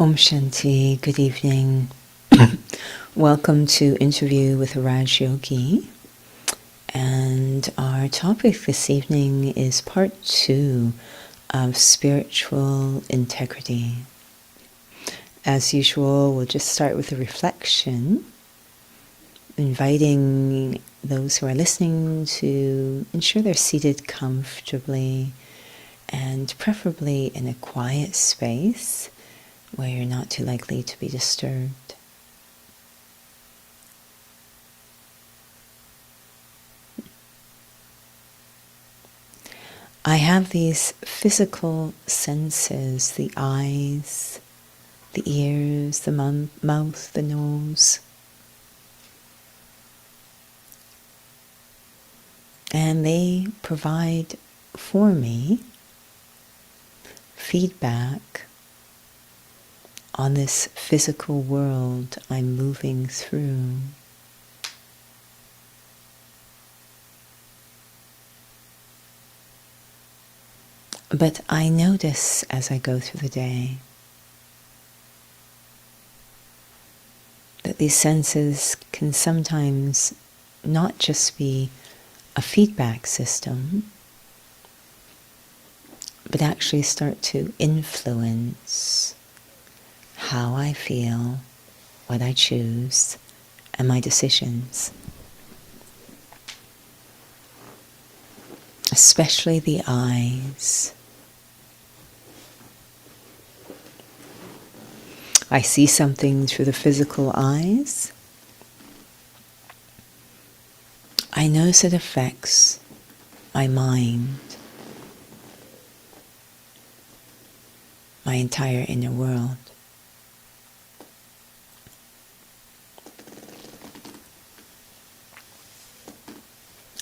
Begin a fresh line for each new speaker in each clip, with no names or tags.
Om Shanti, good evening. Welcome to Interview with Raj Yogi. And our topic this evening is part 2 of spiritual integrity. As usual, we'll just start with a reflection, inviting those who are listening to ensure they're seated comfortably and preferably in a quiet space where you're not too likely to be disturbed. I have these physical senses, the eyes, the ears, the mouth, the nose. And they provide for me feedback on this physical world I'm moving through. But I notice as I go through the day that these senses can sometimes not just be a feedback system, but actually start to influence how I feel, what I choose, and my decisions. Especially the eyes. I see something through the physical eyes. I notice it affects my mind, my entire inner world.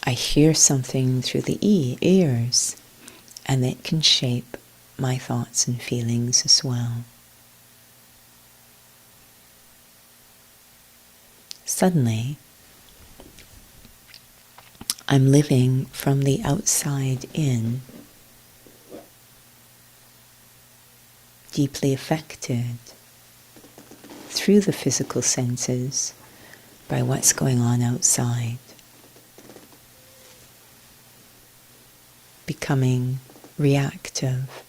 I hear something through the ears, and it can shape my thoughts and feelings as well. Suddenly, I'm living from the outside in, deeply affected through the physical senses by what's going on outside. Becoming reactive.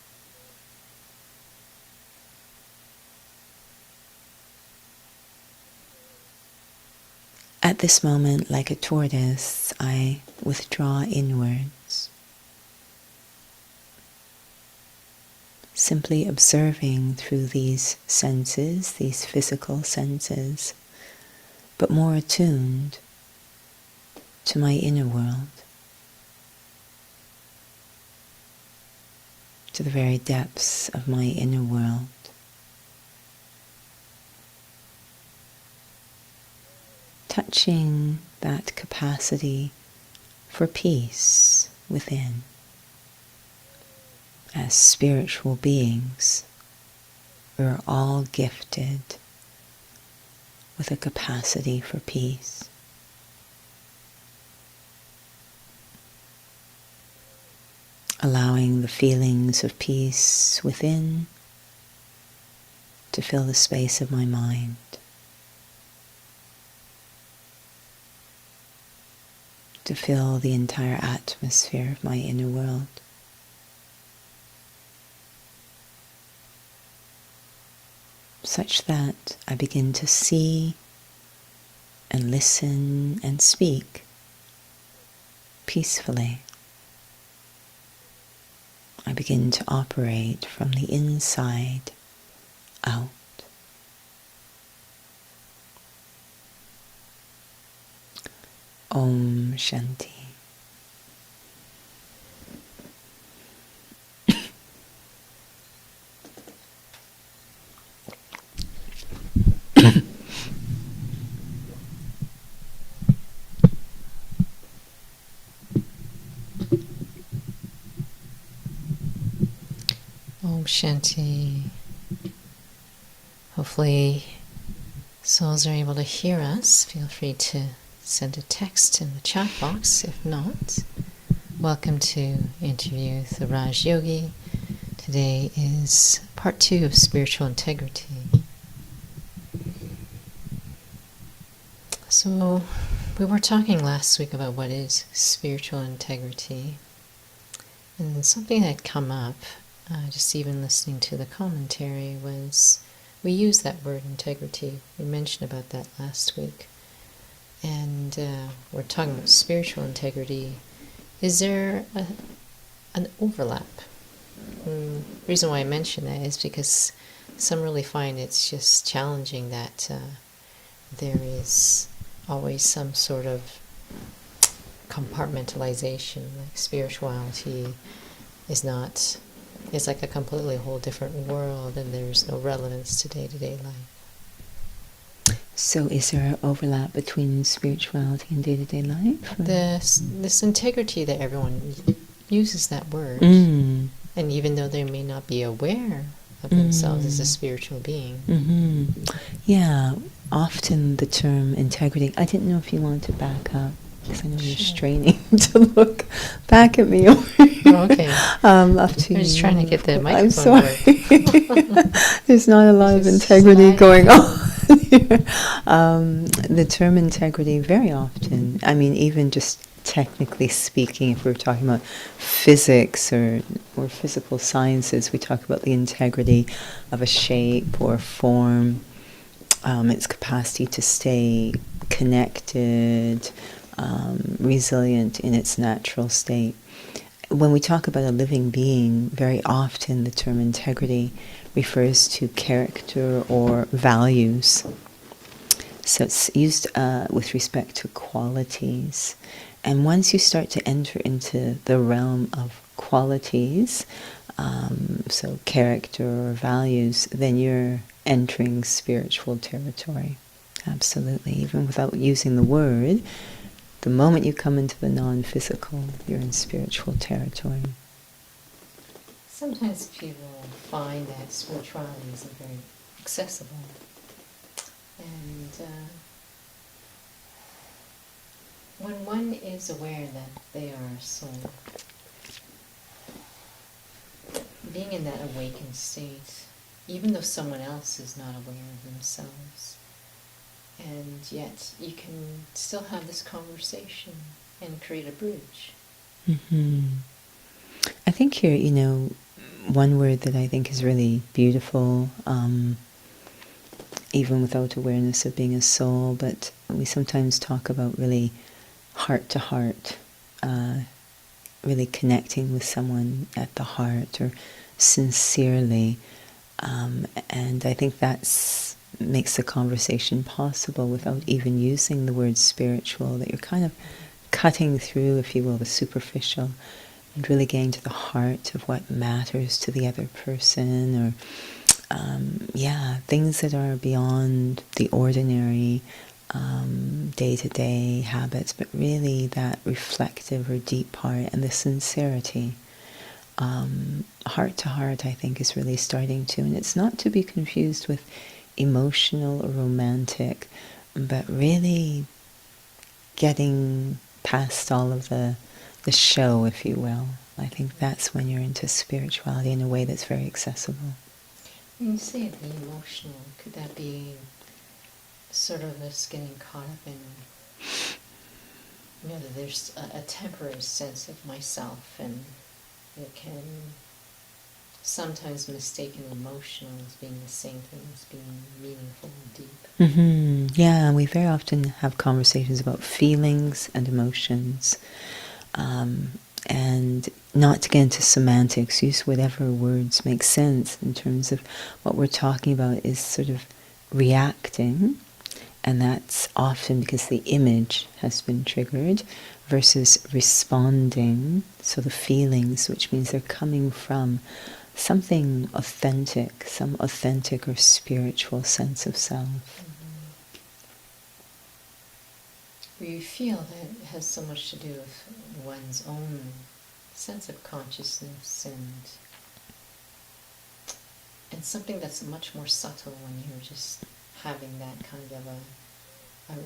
At this moment, like a tortoise, I withdraw inwards, simply observing through these senses, these physical senses, but more attuned to my inner world, to the very depths of my inner world. Touching that capacity for peace within. As spiritual beings, we're all gifted with a capacity for peace. Allowing the feelings of peace within to fill the space of my mind. To fill the entire atmosphere of my inner world. Such that I begin to see and listen and speak peacefully. I begin to operate from the inside out. Om Shanti.
Om Shanti. Hopefully souls are able to hear us. Feel free to send a text in the chat box. If not, welcome to Interview with the Raj Yogi. Today is Part 2 of spiritual integrity. So, we were talking last week about what is spiritual integrity. And something that had come up, just even listening to the commentary, was we use that word integrity. We mentioned about that last week. And we're talking about spiritual integrity. Is there an overlap? The reason why I mention that is because some really find it's just challenging that there is always some sort of compartmentalization, like spirituality is not, it's like a completely whole different world and there's no relevance to day-to-day life.
So is there an overlap between spirituality and day-to-day life?
This integrity that everyone uses that word, and even though they may not be aware of themselves as a spiritual being.
Yeah, often the term integrity, I didn't know if you wanted to back up, because I know you're straining to look back at me over here.
Oh, okay.
Up to
I'm just
you.
trying to get the microphone
I'm sorry. There's not a lot of
Just
integrity
sliding.
going on here. The term integrity, very often, I mean, even just technically speaking, if we're talking about physics or physical sciences, we talk about the integrity of a shape or form, its capacity to stay connected, resilient in its natural state. When we talk about a living being, very often the term integrity refers to character or values. So it's used with respect to qualities. And once you start to enter into the realm of qualities, so character or values, then you're entering spiritual territory. Absolutely. Even without using the word, the moment you come into the non-physical, you're in spiritual territory.
Sometimes people find that spirituality isn't very accessible. And when one is aware that they are a soul, being in that awakened state, even though someone else is not aware of themselves, and yet you can still have this conversation and create a bridge.
I think here, one word that I think is really beautiful, even without awareness of being a soul, but we sometimes talk about really heart to heart, really connecting with someone at the heart or sincerely. And I think that makes the conversation possible without even using the word spiritual, that you're kind of cutting through, if you will, the superficial and really getting to the heart of what matters to the other person, or things that are beyond the ordinary day-to-day habits, but really that reflective or deep part and the sincerity. Heart to heart, I think, is really starting to, and it's not to be confused with emotional or romantic, but really getting past all of the show, if you will. I think that's when you're into spirituality in a way that's very accessible.
When you say the emotional, could that be sort of us getting caught up in, that there's a temporary sense of myself, and it can sometimes mistaken emotional as being the same thing as being meaningful and deep.
Yeah, we very often have conversations about feelings and emotions. And not to get into semantics, use whatever words make sense in terms of what we're talking about is sort of reacting, and that's often because the image has been triggered, versus responding, so the feelings, which means they're coming from something authentic, some authentic or spiritual sense of self.
We feel that it has so much to do with one's own sense of consciousness, and something that's much more subtle when you're just having that kind of a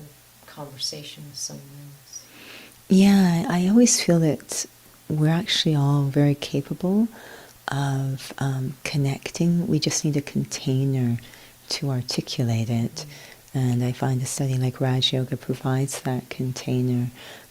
conversation with someone else.
Yeah, I always feel that we're actually all very capable of connecting. We just need a container to articulate it. And I find a study like Raj Yoga provides that container.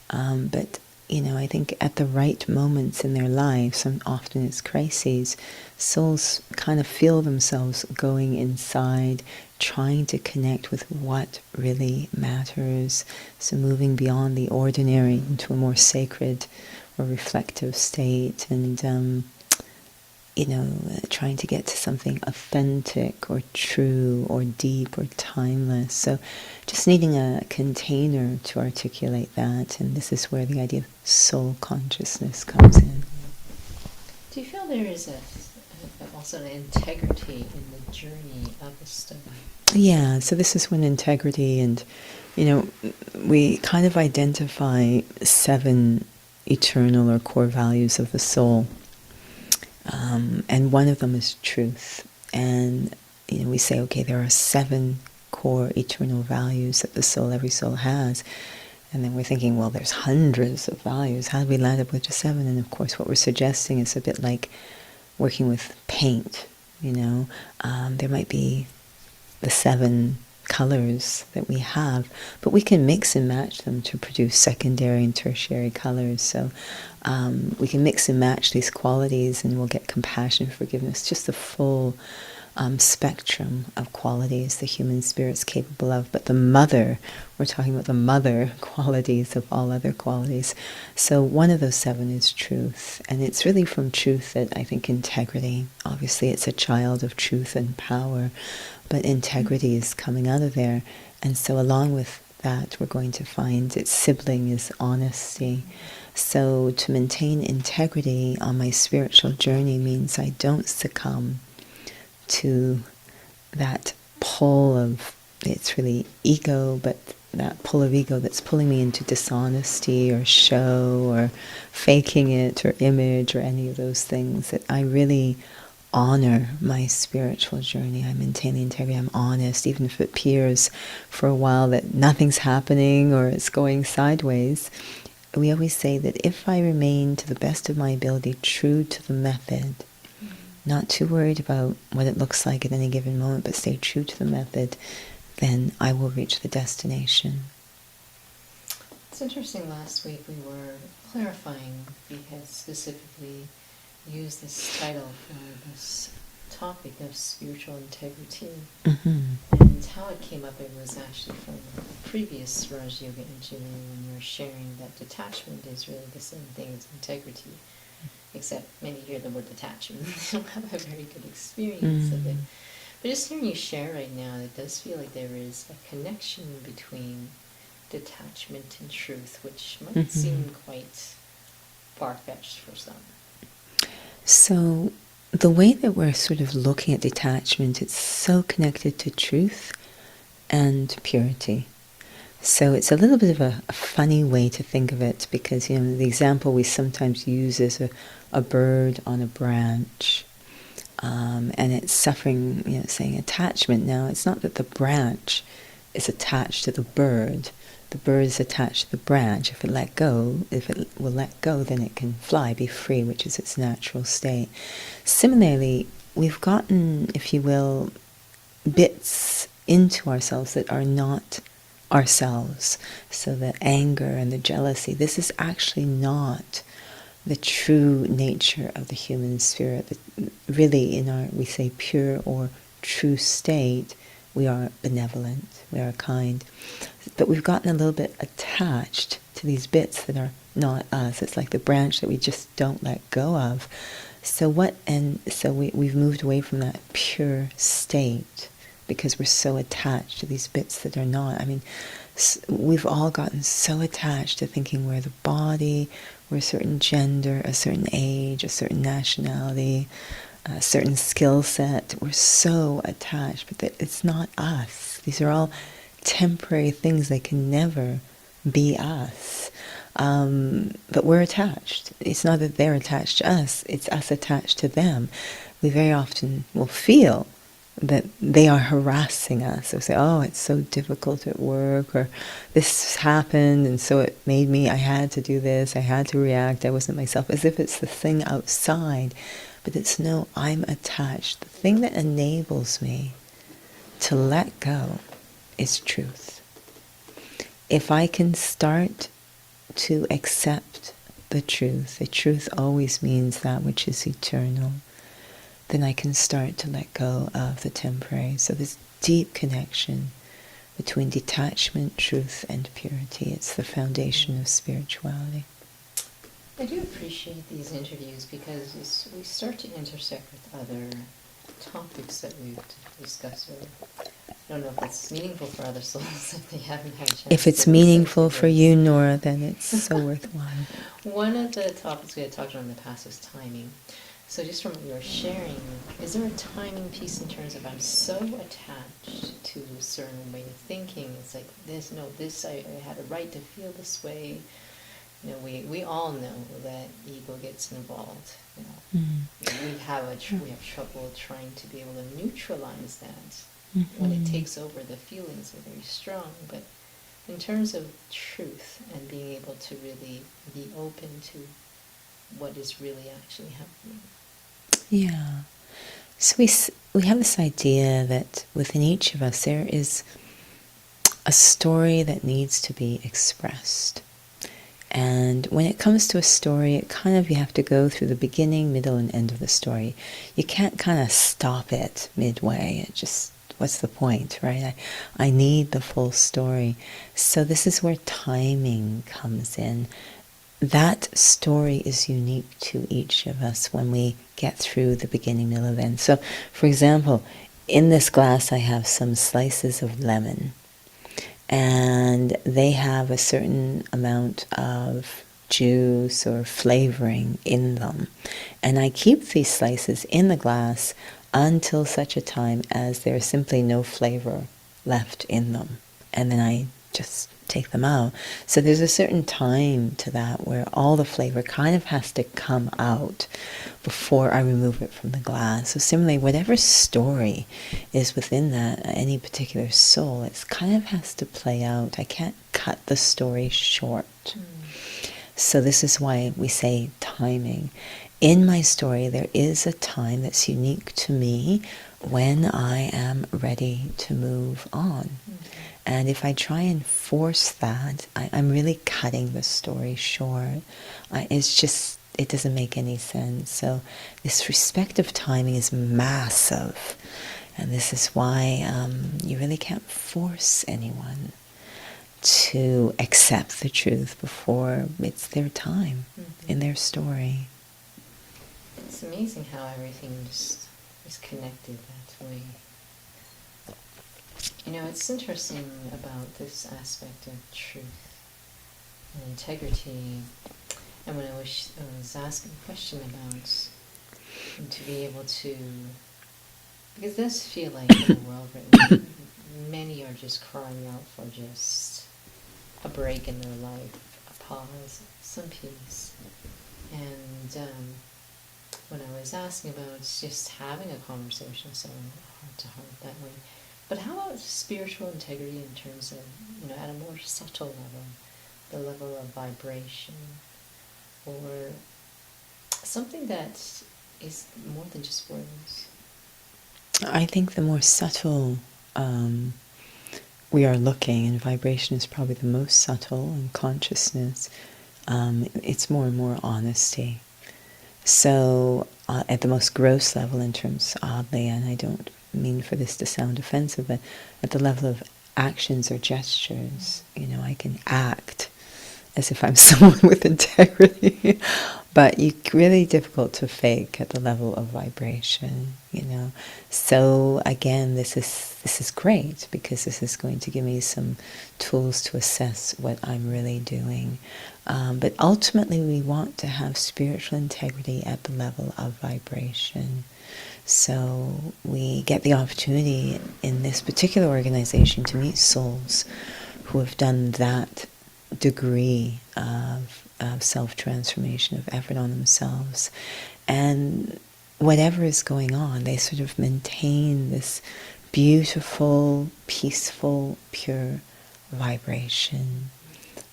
But I think at the right moments in their lives, and often it's crises, souls kind of feel themselves going inside, trying to connect with what really matters. So moving beyond the ordinary into a more sacred or reflective state, and trying to get to something authentic or true or deep or timeless. So just needing a container to articulate that, and this is where the idea of soul consciousness comes in.
Do you feel there is also an integrity in the journey of the study?
Yeah, so this is when integrity, and we kind of identify 7 eternal or core values of the soul. And one of them is truth. And we say, okay, there are 7 core eternal values that every soul has. And then we're thinking, well, there's hundreds of values. How do we land up with just 7? And of course, what we're suggesting is a bit like working with paint. There might be the 7 colors that we have, but we can mix and match them to produce secondary and tertiary colors. So we can mix and match these qualities, and we'll get compassion, forgiveness, just the full spectrum of qualities the human spirit's capable of. But we're talking about the mother qualities of all other qualities. So one of those 7 is truth, and it's really from truth that I think integrity, obviously it's a child of truth and power, but integrity is coming out of there. And so along with that, we're going to find its sibling is honesty. So to maintain integrity on my spiritual journey means I don't succumb to that pull of, it's really ego, but that pull of ego that's pulling me into dishonesty or show or faking it or image or any of those things. That I really honor my spiritual journey. I maintain the integrity. I'm honest, even if it appears for a while that nothing's happening or it's going sideways. We always say that if I remain to the best of my ability true to the method, not too worried about what it looks like at any given moment, but stay true to the method, then I will reach the destination.
It's interesting, last week we were clarifying, because specifically used this title for this topic of spiritual integrity.
Mm-hmm.
And how it came up, it was actually from the previous Raj Yoga interview when you were sharing that detachment is really the same thing as integrity, except many hear the word detachment, they don't have a very good experience of it. But just hearing you share right now, it does feel like there is a connection between detachment and truth, which might seem quite far-fetched for some.
So the way that we're sort of looking at detachment, it's so connected to truth and purity. So it's a little bit of a funny way to think of it, because the example we sometimes use is a bird on a branch, and it's suffering, saying attachment. Now, it's not that the branch is attached to the bird. The bird is attached to the branch. If it will let go, then it can fly, be free, which is its natural state. Similarly, we've gotten, if you will, bits into ourselves that are not ourselves. So the anger and the jealousy, this is actually not the true nature of the human spirit. Really, in our, we say, pure or true state, we are benevolent, we are kind. But we've gotten a little bit attached to these bits that are not us. It's like the branch that we just don't let go of. So we've moved away from that pure state because we're so attached to these bits that are not. I mean, we've all gotten so attached to thinking we're the body, we're a certain gender, a certain age, a certain nationality, a certain skill set. We're so attached, but that it's not us. These are all temporary things. They can never be us. But we're attached. It's not that they're attached to us, it's us attached to them. We very often will feel that they are harassing us, or say, oh, it's so difficult at work, or this happened and so it made me, I had to do this, I had to react, I wasn't myself, as if it's the thing outside. but it's no, I'm attached. The thing that enables me to let go is truth. If I can start to accept the truth always means that which is eternal, then I can start to let go of the temporary. So this deep connection between detachment, truth, and purity. It's the foundation of spirituality.
I do appreciate these interviews because we start to intersect with other topics that we've discussed earlier. I don't know if it's meaningful for other souls if they haven't had a chance.
If it's
to
meaningful for
this.
you, Nora, then it's so worthwhile.
One of the topics we had talked about in the past was timing. So just from what you were sharing, is there a timing piece in terms of I'm so attached to a certain way of thinking? It's like this, I had a right to feel this way. You know, we all know that ego gets involved. You know, we have trouble trying to be able to neutralize that when it takes over. The feelings are very strong, but in terms of truth and being able to really be open to what is really actually happening.
Yeah. So we have this idea that within each of us there is a story that needs to be expressed. And when it comes to a story, you have to go through the beginning, middle, and end of the story. You can't kind of stop it midway. What's the point, right? I need the full story. So this is where timing comes in. That story is unique to each of us when we get through the beginning, middle, and end. So, for example, in this glass I have some slices of lemon. And they have a certain amount of juice or flavoring in them. And I keep these slices in the glass until such a time as there's simply no flavor left in them. And then I just take them out. So there's a certain time to that where all the flavor kind of has to come out before I remove it from the glass. So similarly, whatever story is within that, any particular soul, it kind of has to play out. I can't cut the story short. So this is why we say timing. In my story, there is a time that's unique to me when I am ready to move on. And if I try and force that, I'm really cutting the story short. It doesn't make any sense. So this respect of timing is massive. And this is why you really can't force anyone to accept the truth before it's their time in their story.
It's amazing how everything just is connected that way. You know, it's interesting about this aspect of truth and integrity. And when I was asking a question about to be able to, because it does feel like in the world right now, many are just crying out for just a break in their life, a pause, some peace. And when I was asking about just having a conversation, so heart to heart that way. But how about spiritual integrity in terms of, at a more subtle level, the level of vibration, or something that is more than just words?
I think the more subtle we are looking, and vibration is probably the most subtle, and consciousness, it's more and more honesty. So at the most gross level in terms, oddly, and I don't mean for this to sound offensive, but at the level of actions or gestures, I can act as if I'm someone with integrity, but really difficult to fake at the level of vibration, So again, this is great because this is going to give me some tools to assess what I'm really doing. But ultimately, we want to have spiritual integrity at the level of vibration. So we get the opportunity in this particular organization to meet souls who have done that degree of self-transformation, of effort on themselves. And whatever is going on, they sort of maintain this beautiful, peaceful, pure vibration.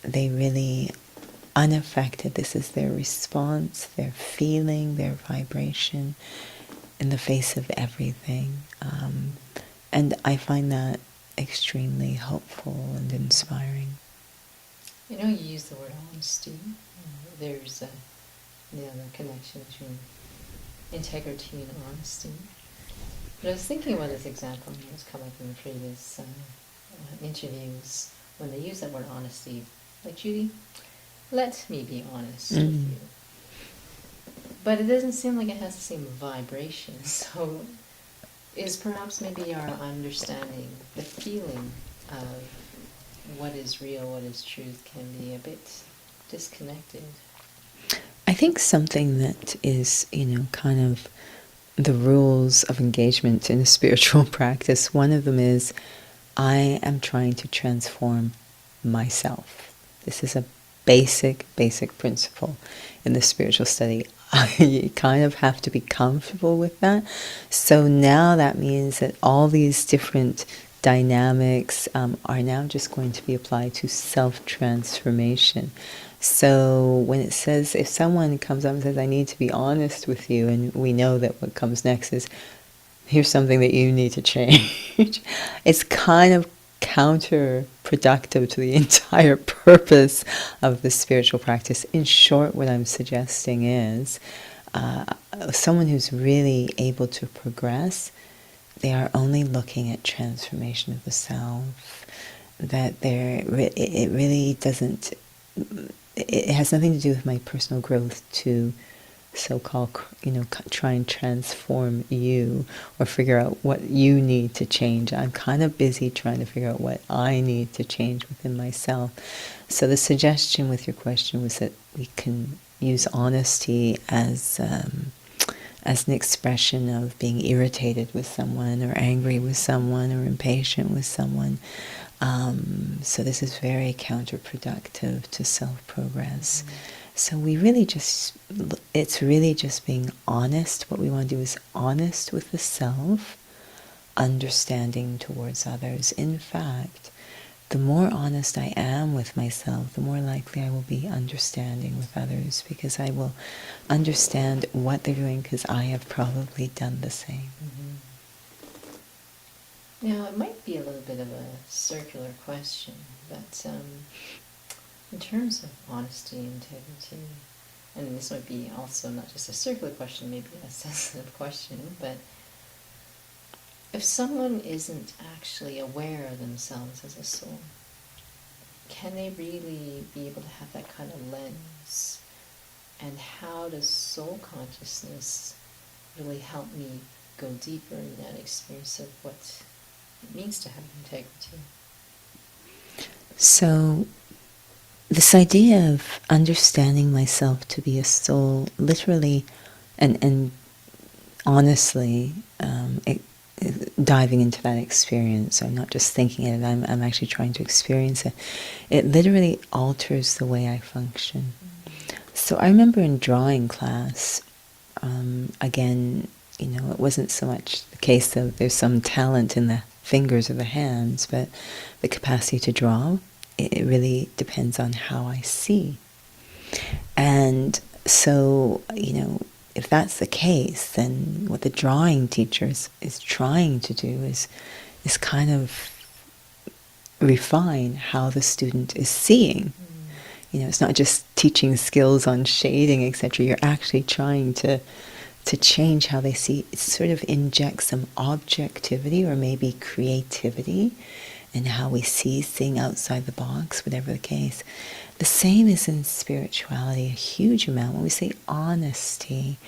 They really unaffected. This is their response, their feeling, their vibration in the face of everything. And I find that extremely helpful and inspiring.
You know, you use the word honesty. There's a connection between integrity and honesty. But I was thinking about this example that's come up in the previous interviews when they use that word honesty. Like, Judy, let me be honest with you. But it doesn't seem like it has the same vibration. So is perhaps maybe our understanding, the feeling of what is real, what is truth, can be a bit disconnected?
I think something that is, kind of the rules of engagement in a spiritual practice, one of them is I am trying to transform myself. This is a basic principle in the spiritual study. You kind of have to be comfortable with that. So now that means that all these different dynamics are now just going to be applied to self-transformation. So when it says, if someone comes up and says, I need to be honest with you, and we know that what comes next is, here's something that you need to change, it's kind of counterproductive to the entire purpose of the spiritual practice. In short, what I'm suggesting is someone who's really able to progress, they are only looking at transformation of the self, that it really doesn't, it has nothing to do with my personal growth to so-called, try and transform you or figure out what you need to change. I'm kind of busy trying to figure out what I need to change within myself. So the suggestion with your question was that we can use honesty as an expression of being irritated with someone or angry with someone or impatient with someone. So this is very counterproductive to self-progress. So it's really just being honest. What we want to do is honest with the self, understanding towards others. In fact, the more honest I am with myself, the more likely I will be understanding with others, because I will understand what they're doing because I have probably done the same.
Now, it might be a little bit of a circular question, but in terms of honesty and integrity, and this might be also not just a circular question, maybe a sensitive question, but if someone isn't actually aware of themselves as a soul, can they really be able to have that kind of lens? And how does soul consciousness really help me go deeper in that experience of what it means to have integrity?
So this idea of understanding myself to be a soul, literally and honestly, diving into that experience, I'm not just thinking it, I'm actually trying to experience it. It literally alters the way I function. So I remember in drawing class, again, it wasn't so much the case of there's some talent in the fingers or the hands, but the capacity to draw, it really depends on how I see. And so, if that's the case, then what the drawing teacher is trying to do is kind of refine how the student is seeing. It's not just teaching skills on shading, etc. You're actually trying to change how they see. It sort of injects some objectivity or maybe creativity in how we see, seeing outside the box, whatever the case. The same is in spirituality, a huge amount. When we say honesty,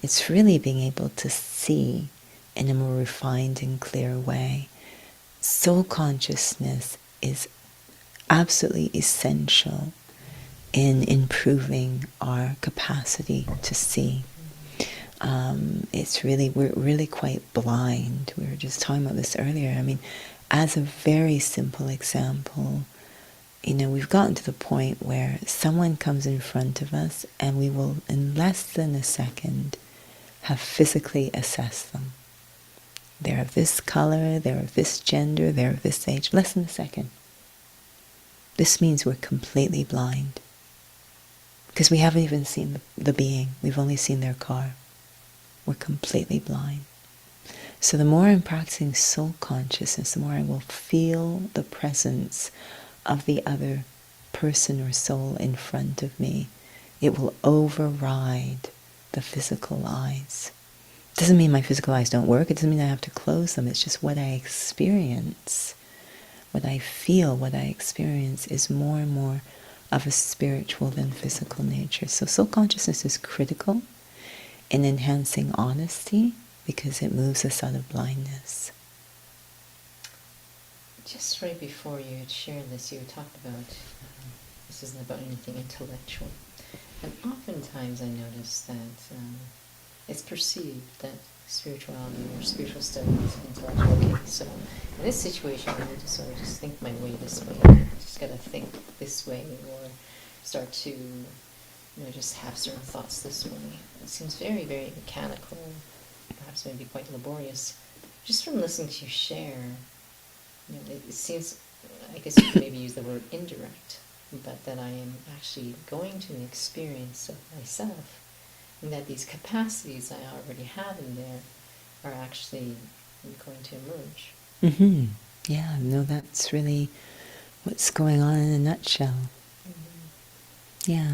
it's really being able to see in a more refined and clear way. Soul consciousness is absolutely essential in improving our capacity to see. We're really quite blind. We were just talking about this earlier. I mean, as a very simple example, we've gotten to the point where someone comes in front of us and we will, in less than a second, have physically assessed them. They're of this color, they're of this gender, they're of this age. Less than a second. This means we're completely blind. Because we haven't even seen the being. We've only seen their car. We're completely blind. So the more I'm practicing soul consciousness, the more I will feel the presence of the other person or soul in front of me. It will override the physical eyes. It doesn't mean my physical eyes don't work. It doesn't mean I have to close them. It's just what I experience, what I feel, what I experience is more and more of a spiritual than physical nature. So soul consciousness is critical in enhancing honesty because it moves us out of blindness.
Just right before you had shared this, you had talked about this isn't about anything intellectual. And oftentimes I notice that it's perceived that spirituality or spiritual study is intellectual. Okay, so in this situation, I need to sort of just think my way this way. I just got to think this way, or start to, just have certain thoughts this way. It seems very, very mechanical, perhaps maybe quite laborious. Just from listening to you share, it seems, I guess you could maybe use the word indirect, but that I am actually going to an experience of myself, and that these capacities I already have in there are actually going to emerge.
Mm-hmm. Yeah, no, that's really what's going on in a nutshell. Mm-hmm. Yeah.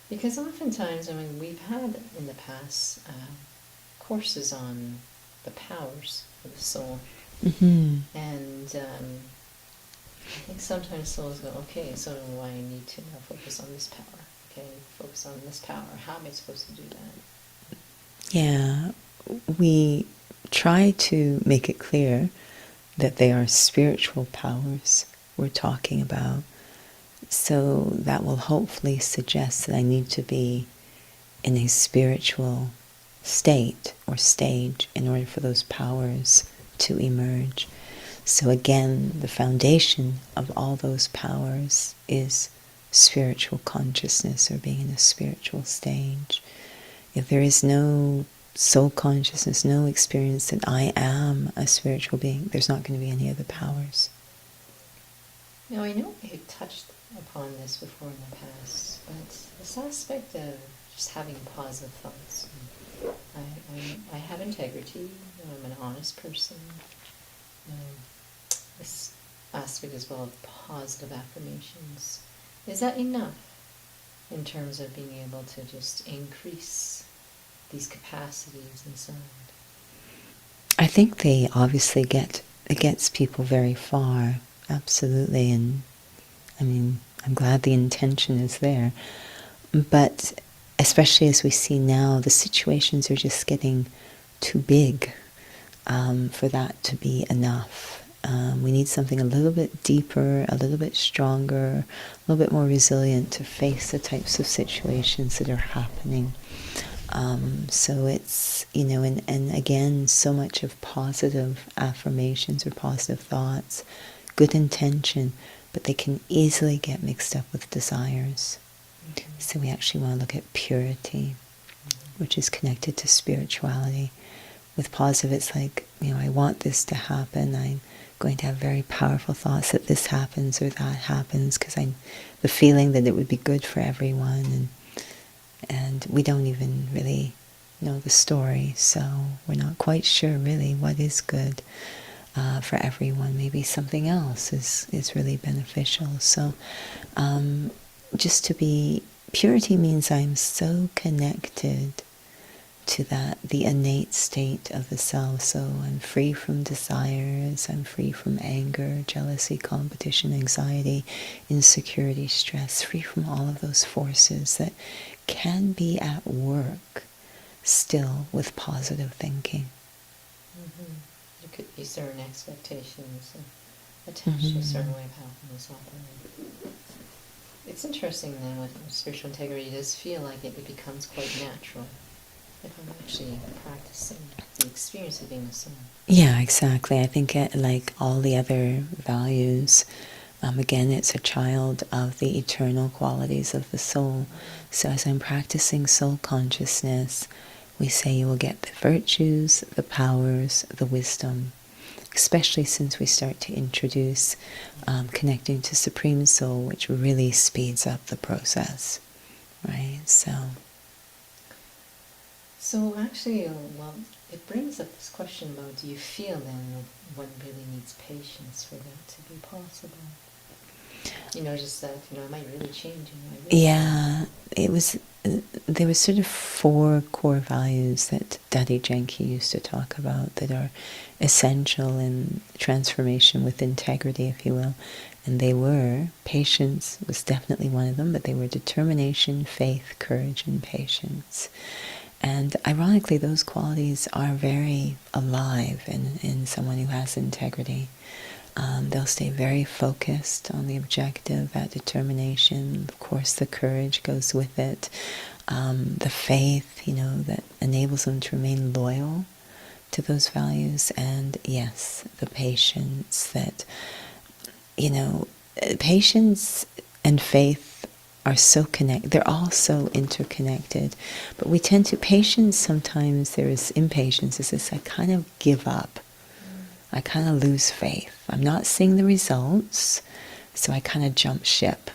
Because oftentimes, we've had in the past courses on the powers of the soul.
Mm-hmm.
And I think sometimes souls go, okay, so I need to now focus on this power. Okay, focus on this power. How am I supposed to do that?
Yeah, we try to make it clear that they are spiritual powers we're talking about. So that will hopefully suggest that I need to be in a spiritual state or stage in order for those powers to emerge. So again, the foundation of all those powers is spiritual consciousness or being in a spiritual stage. If there is no soul consciousness, no experience that I am a spiritual being, there's not going to be any of the powers.
Now, I know we had touched upon this before in the past, but this aspect of just having positive thoughts. I have integrity, I'm an honest person. This aspect as well of positive affirmations. Is that enough in terms of being able to just increase these capacities inside?
I think they obviously it gets people very far, absolutely, and I'm glad the intention is there. But especially as we see now, the situations are just getting too big for that to be enough. We need something a little bit deeper, a little bit stronger, a little bit more resilient to face the types of situations that are happening. So it's, and again, so much of positive affirmations or positive thoughts, good intention, but they can easily get mixed up with desires. Mm-hmm. So we actually want to look at purity, which is connected to spirituality. With positive, it's like, I want this to happen. I'm going to have very powerful thoughts that this happens or that happens because I'm the feeling that it would be good for everyone. And we don't even really know the story, so we're not quite sure really what is good for everyone. Maybe something else is really beneficial. So just to be, purity means I'm so connected to the innate state of the self. So I'm free from desires, I'm free from anger, jealousy, competition, anxiety, insecurity, stress, free from all of those forces that can be at work still with positive thinking.
Mm-hmm. There could be certain expectations attached to a certain way of how things operate. It's interesting then with spiritual integrity, it does feel like it becomes quite natural if I'm actually practicing the experience of being a soul.
Yeah, exactly. I think like all the other values, again, it's a child of the eternal qualities of the soul. So as I'm practicing soul consciousness, we say you will get the virtues, the powers, the wisdom, especially since we start to introduce connecting to Supreme Soul, which really speeds up the process. right?
So actually, well, it brings up this question about, do you feel then one really needs patience for that to be possible? Just that, it might really change.
Yeah, it was. There were sort of 4 core values that Daddy Genki used to talk about that are essential in transformation with integrity, if you will. And they were, patience was definitely one of them, but they were determination, faith, courage, and patience. And ironically, those qualities are very alive in someone who has integrity. They'll stay very focused on the objective, that determination. Of course, the courage goes with it. The faith, that enables them to remain loyal to those values. And yes, the patience that, patience and faith are so connected. They're all so interconnected. But we tend to, patience, sometimes there is impatience. It's this, I kind of give up. I kind of lose faith. I'm not seeing the results, so I kind of jump ship.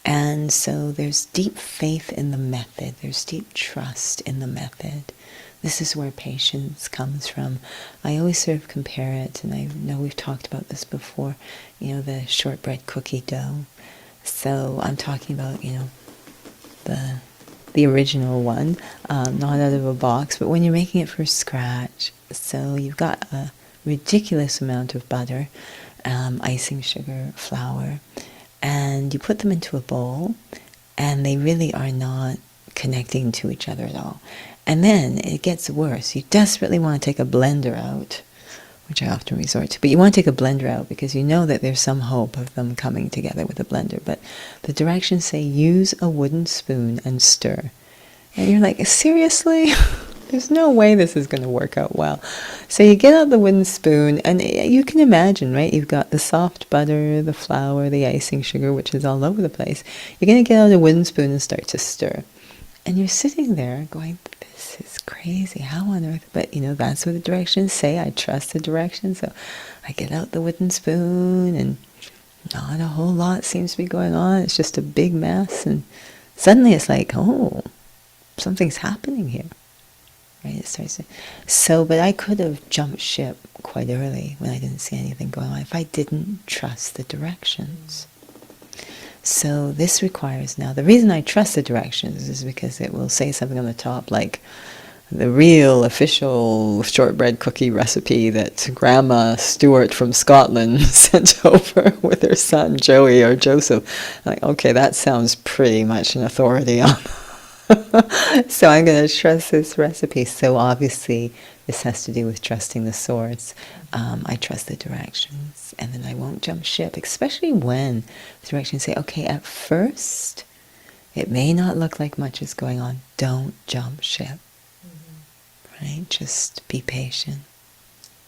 And so there's deep faith in the method. There's deep trust in the method. This is where patience comes from. I always sort of compare it, and I know we've talked about this before, the shortbread cookie dough. So I'm talking about, the original one, not out of a box, but when you're making it from scratch. So you've got a ridiculous amount of butter, icing sugar, flour, and you put them into a bowl, and they really are not connecting to each other at all. And then it gets worse. You desperately want to take a blender out, which I often resort to, but you want to take a blender out because you know that there's some hope of them coming together with a blender. But the directions say use a wooden spoon and stir. And you're like, seriously? There's no way this is going to work out well. So you get out the wooden spoon, and you can imagine, right? You've got the soft butter, the flour, the icing sugar, which is all over the place. You're going to get out a wooden spoon and start to stir. And you're sitting there going, this is crazy. How on earth? But, that's what the directions say. I trust the directions. So I get out the wooden spoon, and not a whole lot seems to be going on. It's just a big mess. And suddenly it's like, oh, something's happening here. Right? It starts to, but I could have jumped ship quite early when I didn't see anything going on if I didn't trust the directions. So this requires, now the reason I trust the directions is because it will say something on the top like the real official shortbread cookie recipe that Grandma Stewart from Scotland sent over with her son Joey or Joseph. Like, okay, that sounds pretty much an authority on so I'm going to trust this recipe. So obviously this has to do with trusting the source. I trust the directions, and then I won't jump ship, especially when the directions say, okay, at first it may not look like much is going on. Don't jump ship. Right? Just be patient.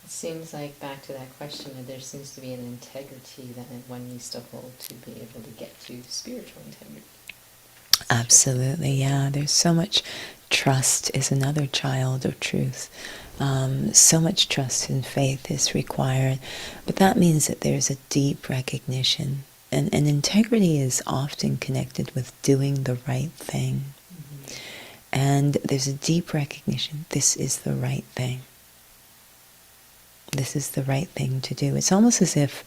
It seems like, back to that question, that there seems to be an integrity that one needs to hold to be able to get to spiritual integrity.
Absolutely, yeah. There's so much trust is another child of truth. So much trust and faith is required. But that means that there's a deep recognition. And integrity is often connected with doing the right thing. Mm-hmm. And there's a deep recognition, this is the right thing. This is the right thing to do. It's almost as if,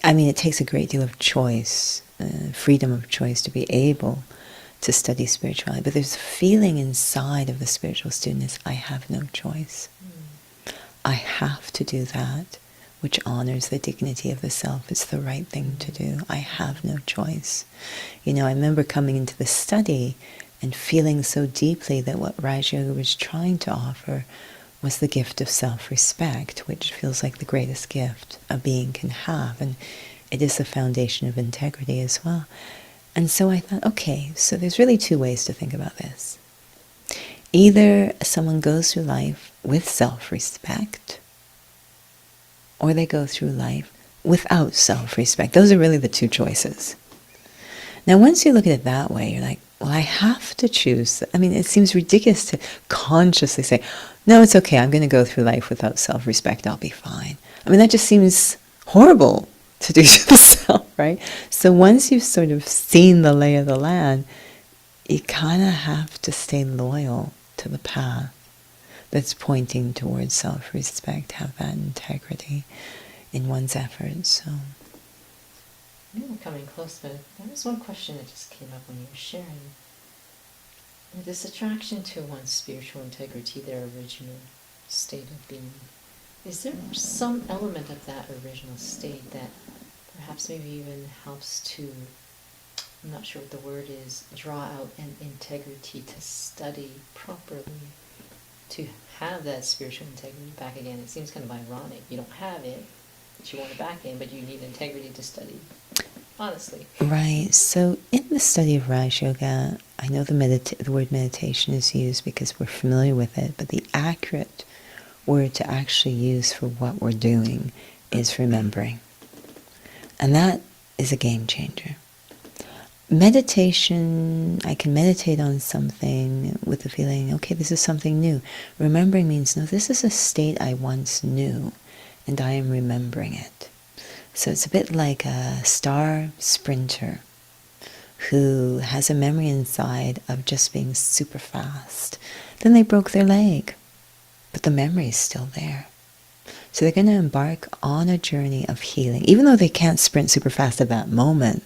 it takes a great deal of choice, freedom of choice to be able to study spirituality. But there's a feeling inside of the spiritual student is, I have no choice. I have to do that which honors the dignity of the self. It's the right thing to do. I have no choice. I remember coming into the study and feeling so deeply that what Raj Yoga was trying to offer was the gift of self-respect, which feels like the greatest gift a being can have. And it is the foundation of integrity as well. And so I thought, okay, so there's really two ways to think about this. Either someone goes through life with self-respect, or they go through life without self-respect. Those are really the two choices. Now, once you look at it that way, you're like, well, I have to choose. It seems ridiculous to consciously say, no, it's okay, I'm going to go through life without self-respect, I'll be fine. That just seems horrible to do to the self. right? So once you've sort of seen the lay of the land, you kind of have to stay loyal to the path that's pointing towards self-respect, have that integrity in one's efforts. So,
maybe we're coming close, but there was one question that just came up when you were sharing. This attraction to one's spiritual integrity, their original state of being, is there some element of that original state that perhaps maybe even helps to, I'm not sure what the word is, draw out an integrity to study properly, to have that spiritual integrity back again? It seems kind of ironic. You don't have it, but you want it back in, but you need integrity to study. Honestly.
right. So in the study of Raj Yoga, I know the word meditation is used because we're familiar with it, but the accurate word to actually use for what we're doing is remembering. And that is a game changer. Meditation, I can meditate on something with the feeling, okay, this is something new. Remembering means, no, this is a state I once knew, and I am remembering it. So it's a bit like a star sprinter who has a memory inside of just being super fast. Then they broke their leg, but the memory is still there. So they're going to embark on a journey of healing. Even though they can't sprint super fast at that moment,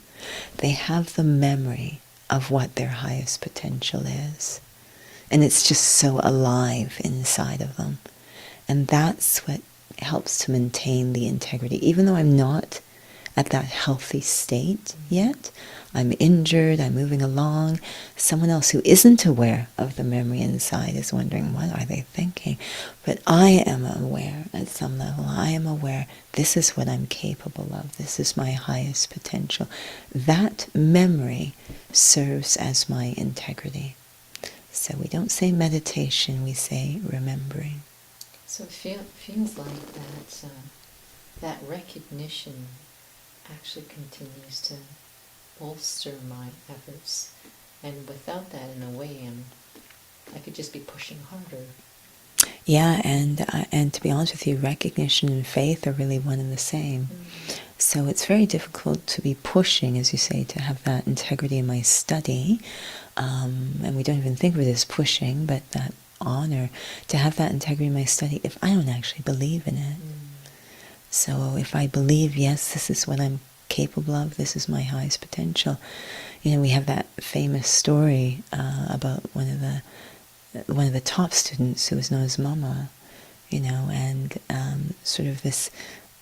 they have the memory of what their highest potential is. And it's just so alive inside of them. And that's what helps to maintain the integrity. Even though I'm not at that healthy state yet, I'm injured, I'm moving along, someone else who isn't aware of the memory inside is wondering, what are they thinking? But I am aware at some level. I am aware this is what I'm capable of. This is my highest potential. That memory serves as my integrity. So we don't say meditation, we say remembering.
So it feels like that that recognition actually continues to bolster my efforts, and without that, in a way, I could just be pushing harder.
Yeah, and to be honest with you, recognition and faith are really one and the same. So it's very difficult to be pushing, as you say, to have that integrity in my study, and we don't even think of it as pushing, but that honor, to have that integrity in my study if I don't actually believe in it. So if I believe, yes, this is what I'm capable of, this is my highest potential. You know, we have that famous story about one of the top students who was known as Mama, you know, and sort of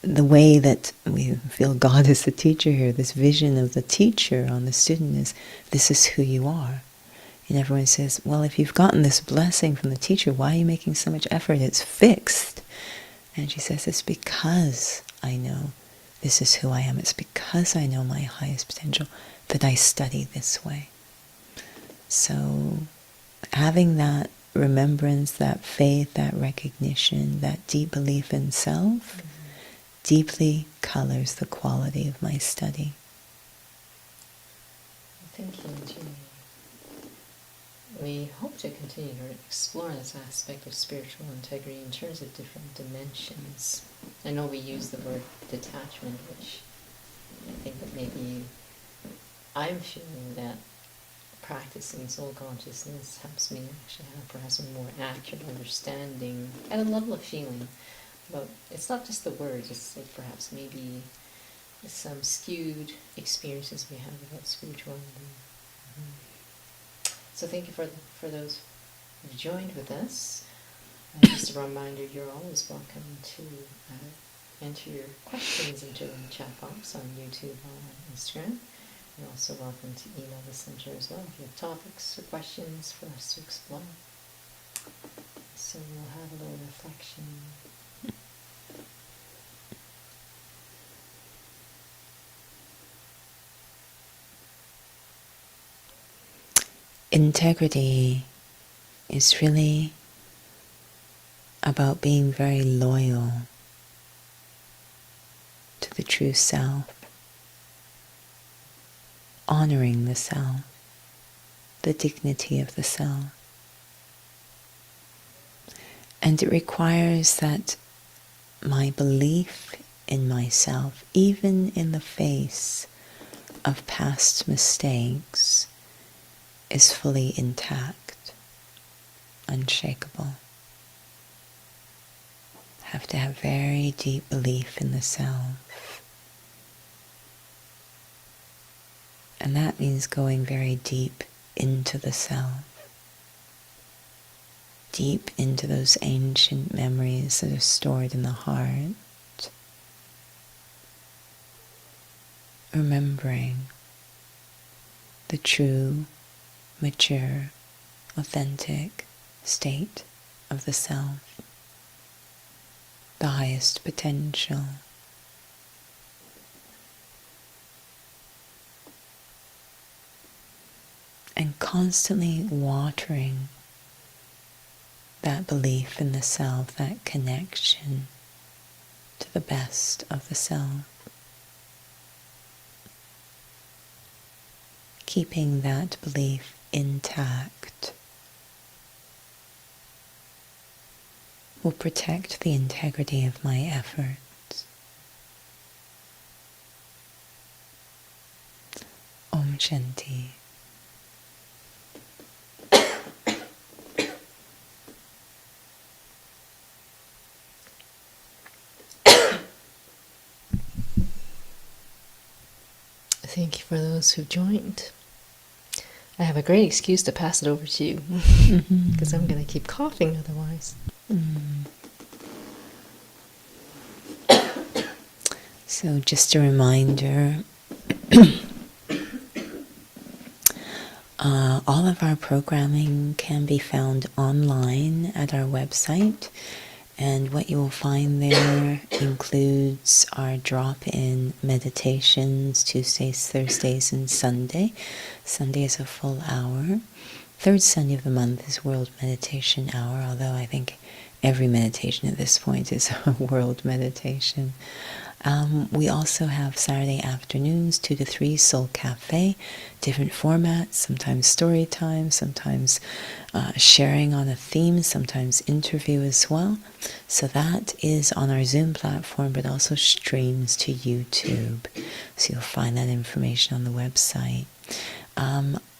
the way that we feel God is the teacher here, this vision of the teacher on the student is, this is who you are. And everyone says, well, if you've gotten this blessing from the teacher, why are you making so much effort? It's fixed. And she says, it's because I know this is who I am. It's because I know my highest potential that I study this way. So having that remembrance, that faith, that recognition, that deep belief in self, deeply colors the quality of my study.
Thank you, Jeannie. We hope to continue to explore this aspect of spiritual integrity in terms of different dimensions. I know we use the word detachment, which I think that maybe I'm feeling that practicing soul consciousness helps me actually have perhaps a more accurate understanding at a level of feeling about, it's not just the words, it's like perhaps maybe some skewed experiences we have about spirituality. So thank you for those who joined with us. Just a reminder, you're always welcome to enter your questions into the chat box on YouTube or on Instagram. You're also welcome to email the center as well if you have topics or questions for us to explore. So we'll have a little reflection.
Integrity is really about being very loyal to the true self, honoring the self, the dignity of the self. And it requires that my belief in myself, even in the face of past mistakes is fully intact, unshakable. Have to have very deep belief in the self. And that means going very deep into the self. Deep into those ancient memories that are stored in the heart. Remembering the true, mature, authentic state of the self. The highest potential. And constantly watering that belief in the self, that connection to the best of the self. Keeping that belief intact will protect the integrity of my efforts. Om Shanti.
Thank you for those who've joined. I have a great excuse to pass it over to you, because I'm going to keep coughing otherwise.
So just a reminder, all of our programming can be found online at our website, and what you will find there includes our drop-in meditations, Tuesdays, Thursdays, and Sunday. Sunday is a full hour. Third Sunday of the month is World Meditation Hour, although I think every meditation at this point is a world meditation. We also have Saturday afternoons, 2 to 3, Soul Cafe, different formats, sometimes story time, sometimes sharing on a theme, sometimes interview as well. So that is on our Zoom platform, but also streams to YouTube. So you'll find that information on the website.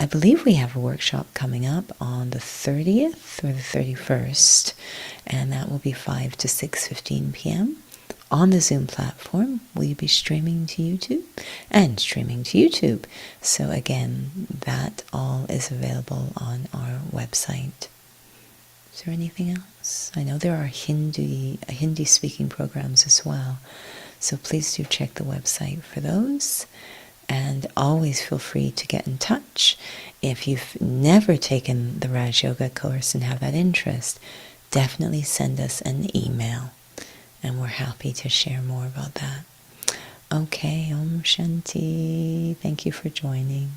I believe we have a workshop coming up on the 30th or the 31st, and that will be 5 to 6:15 p.m. on the Zoom platform. Will you be streaming to YouTube? And streaming to YouTube. So again, that all is available on our website. Is there anything else? I know there are Hindi-speaking programs as well, so please do check the website for those. And always feel free to get in touch. If you've never taken the Raj Yoga course and have that interest, definitely send us an email, and we're happy to share more about that. Okay, Om Shanti. Thank you for joining.